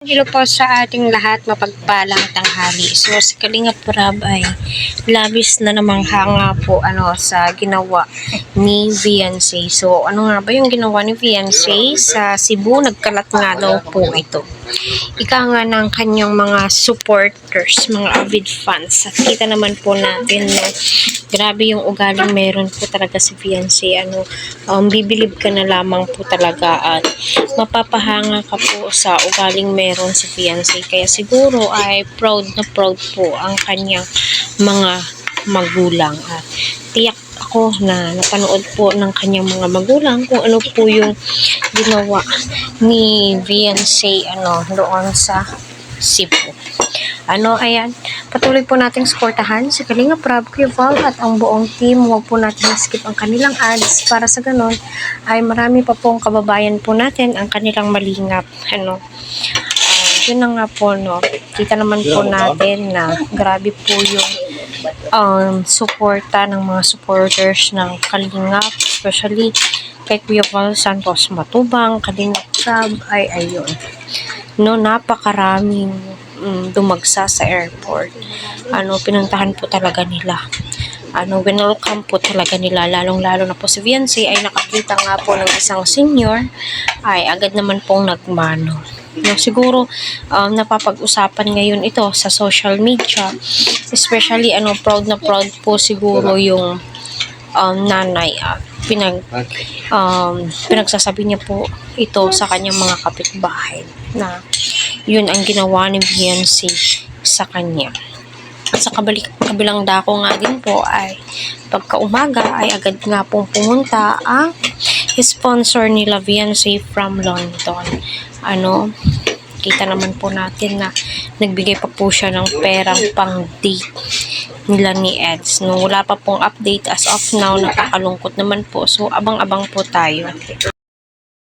Hello po sa ating lahat, mapagpalang tanghali. So, si Kalingap Rab ay labis na namang hanga po sa ginawa ni Viancy. So, ano nga ba yung ginawa ni Viancy? Sa Cebu, nagkalat nga daw po ito. Ika nga ng kanyang mga supporters, mga avid fans. At kita naman po natin na grabe yung ugaling meron po talaga si Viancy. Bibilib ka na lamang po talaga at mapapahanga ka po sa ugaling meron si Viancy. Kaya siguro ay proud na proud po ang kanyang mga magulang. At tiyak ako na napanood po ng kanyang mga magulang kung ano po yung ginawa ni Viancy doon sa Cebu. Ayan, patuloy po nating suportahan si Kalingap Rab, Kuya Val at ang buong team. Huwag po natin skip ang kanilang ads para sa ganon ay marami pa pong kababayan po natin ang kanilang malingap. Yun na nga po, kita naman po natin na grabe po yung suporta ng mga supporters ng Kalingap, especially kay Kuya Val Santos Matubang, Kalingap Rab ay ayun. Napakaraming dumagsa sa airport. Pinuntahan po talaga nila. Welcome po talaga nila, lalong-lalo na po si Viancy ay nakakita nga po ng isang senior ay agad naman pong nagmano. Siguro napapag-usapan ngayon ito sa social media, especially proud na proud po siguro yung nanay at pinagsasabi niya po ito sa kanyang mga kapitbahay na yun ang ginawa ni Viancy sa kanya. Sa kabilang dako nga din po ay pagkaumaga ay agad nga pong pumunta ang sponsor nila Viancy from London. Kita naman po natin na nagbigay pa po siya ng perang pang date nila ni Eds. Wala pa pong update as of now, nakakalungkot naman po. So abang-abang po tayo.